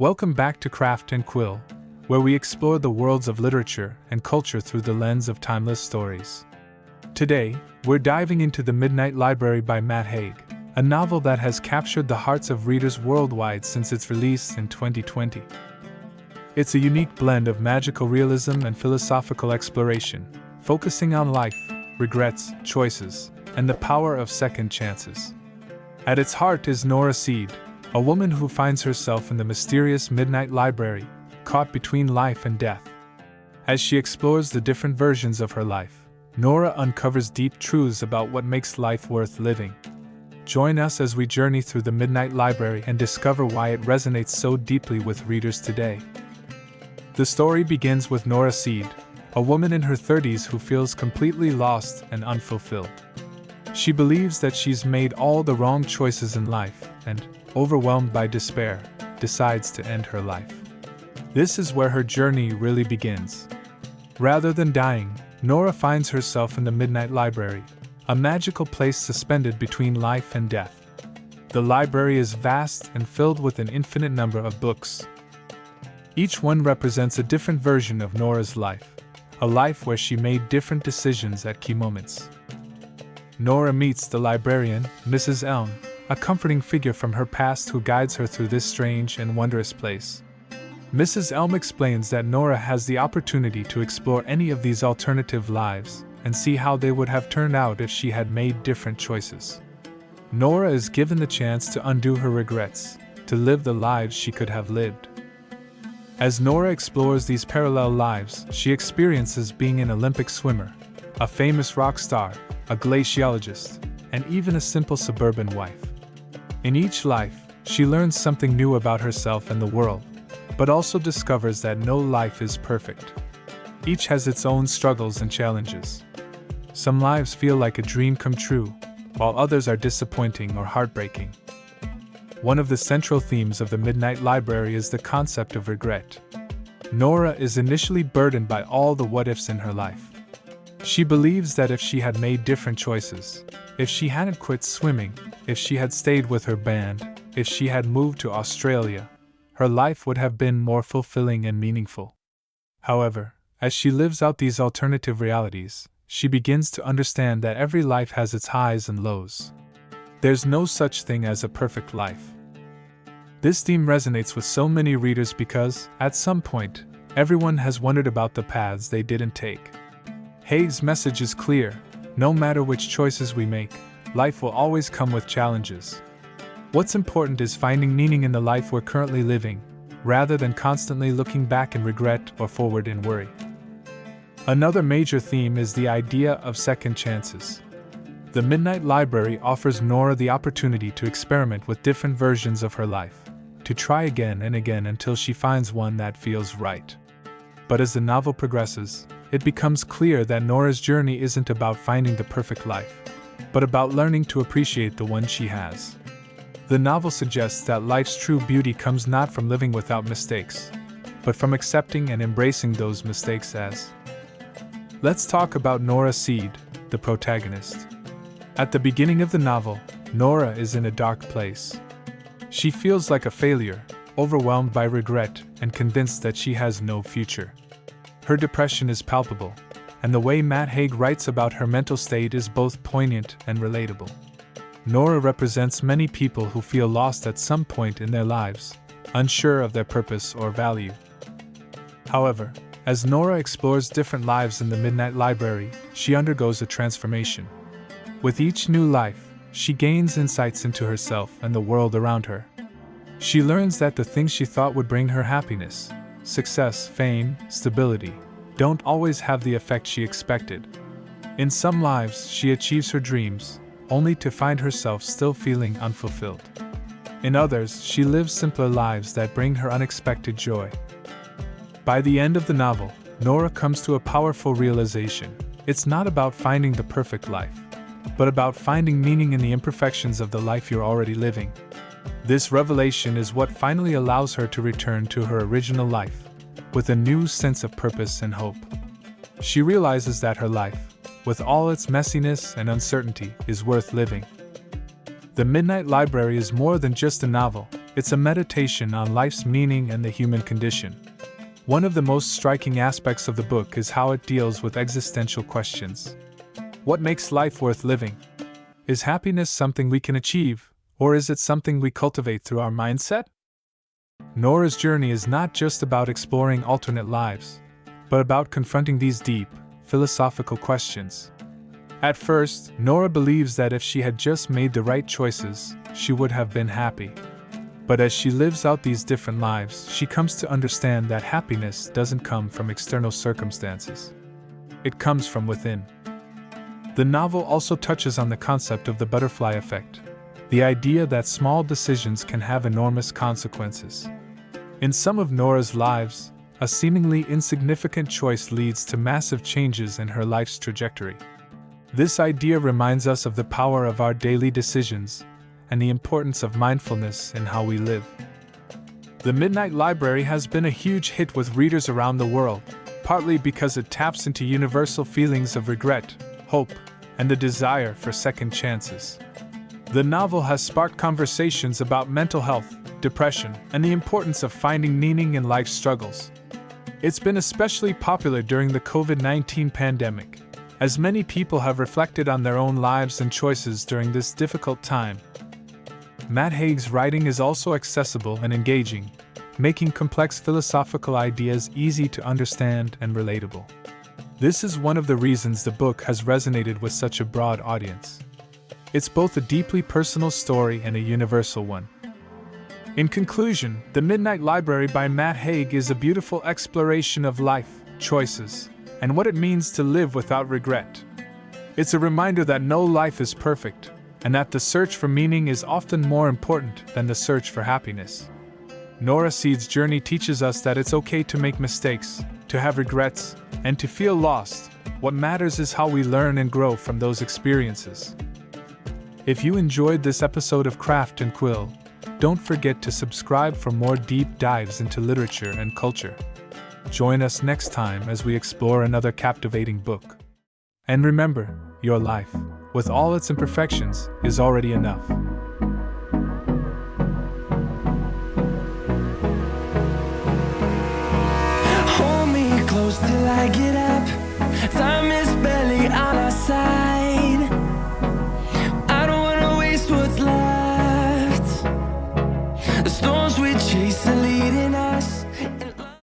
Welcome back to Craft and Quill, where we explore the worlds of literature and culture through the lens of timeless stories. Today, we're diving into The Midnight Library by Matt Haig, a novel that has captured the hearts of readers worldwide since its release in 2020. It's a unique blend of magical realism and philosophical exploration, focusing on life, regrets, choices, and the power of second chances. At its heart is Nora Seed, a woman who finds herself in the mysterious Midnight Library, caught between life and death. As she explores the different versions of her life, Nora uncovers deep truths about what makes life worth living. Join us as we journey through the Midnight Library and discover why it resonates so deeply with readers today. The story begins with Nora Seed, a woman in her 30s who feels completely lost and unfulfilled. She believes that she's made all the wrong choices in life and, overwhelmed by despair, decides to end her life. This is where her journey really begins. Rather than dying, Nora finds herself in the Midnight Library, a magical place suspended between life and death. The library is vast and filled with an infinite number of books. Each one represents a different version of Nora's life, a life where she made different decisions at key moments. Nora meets the librarian, Mrs. Elm, a comforting figure from her past who guides her through this strange and wondrous place. Mrs. Elm explains that Nora has the opportunity to explore any of these alternative lives and see how they would have turned out if she had made different choices. Nora is given the chance to undo her regrets, to live the lives she could have lived. As Nora explores these parallel lives, she experiences being an Olympic swimmer, a famous rock star, a glaciologist, and even a simple suburban wife. In each life, she learns something new about herself and the world, but also discovers that no life is perfect. Each has its own struggles and challenges. Some lives feel like a dream come true, while others are disappointing or heartbreaking. One of the central themes of the Midnight Library is the concept of regret. Nora is initially burdened by all the what-ifs in her life. She believes that if she had made different choices, if she hadn't quit swimming, if she had stayed with her band, if she had moved to Australia, her life would have been more fulfilling and meaningful. However, as she lives out these alternative realities, she begins to understand that every life has its highs and lows. There's no such thing as a perfect life. This theme resonates with so many readers because, at some point, everyone has wondered about the paths they didn't take. Haig's message is clear: no matter which choices we make, life will always come with challenges. What's important is finding meaning in the life we're currently living, rather than constantly looking back in regret or forward in worry. Another major theme is the idea of second chances. The Midnight Library offers Nora the opportunity to experiment with different versions of her life, to try again and again until she finds one that feels right. But as the novel progresses, it becomes clear that Nora's journey isn't about finding the perfect life, but about learning to appreciate the one she has. The novel suggests that life's true beauty comes not from living without mistakes, but from accepting and embracing those mistakes as. Let's talk about Nora Seed, the protagonist. At the beginning of the novel, Nora is in a dark place. She feels like a failure, overwhelmed by regret, and convinced that she has no future. Her depression is palpable, and the way Matt Haig writes about her mental state is both poignant and relatable. Nora represents many people who feel lost at some point in their lives, unsure of their purpose or value. However, as Nora explores different lives in the Midnight Library, she undergoes a transformation. With each new life, she gains insights into herself and the world around her. She learns that the things she thought would bring her happiness, success, fame, stability, don't always have the effect she expected. In some lives, she achieves her dreams, only to find herself still feeling unfulfilled. In others, she lives simpler lives that bring her unexpected joy. By the end of the novel, Nora comes to a powerful realization: it's not about finding the perfect life, but about finding meaning in the imperfections of the life you're already living. This revelation is what finally allows her to return to her original life, with a new sense of purpose and hope. She realizes that her life, with all its messiness and uncertainty, is worth living. The Midnight Library is more than just a novel, It's a meditation on life's meaning and the human condition. One of the most striking aspects of the book is how it deals with existential questions. What makes life worth living? Is happiness something we can achieve, or is it something we cultivate through our mindset? Nora's journey is not just about exploring alternate lives, but about confronting these deep, philosophical questions. At first, Nora believes that if she had just made the right choices, she would have been happy. But as she lives out these different lives, she comes to understand that happiness doesn't come from external circumstances. It comes from within. The novel also touches on the concept of the butterfly effect, the idea that small decisions can have enormous consequences. In some of Nora's lives, a seemingly insignificant choice leads to massive changes in her life's trajectory. This idea reminds us of the power of our daily decisions and the importance of mindfulness in how we live. The Midnight Library has been a huge hit with readers around the world, partly because it taps into universal feelings of regret, hope, and the desire for second chances. The novel has sparked conversations about mental health, depression, and the importance of finding meaning in life's struggles. It's been especially popular during the COVID-19 pandemic, as many people have reflected on their own lives and choices during this difficult time. Matt Haig's writing is also accessible and engaging, making complex philosophical ideas easy to understand and relatable. This is one of the reasons the book has resonated with such a broad audience. It's both a deeply personal story and a universal one. In conclusion, The Midnight Library by Matt Haig is a beautiful exploration of life, choices, and what it means to live without regret. It's a reminder that no life is perfect, and that the search for meaning is often more important than the search for happiness. Nora Seed's journey teaches us that it's okay to make mistakes, to have regrets, and to feel lost. What matters is how we learn and grow from those experiences. If you enjoyed this episode of Craft and Quill, don't forget to subscribe for more deep dives into literature and culture. Join us next time as we explore another captivating book. And remember, your life, with all its imperfections, is already enough.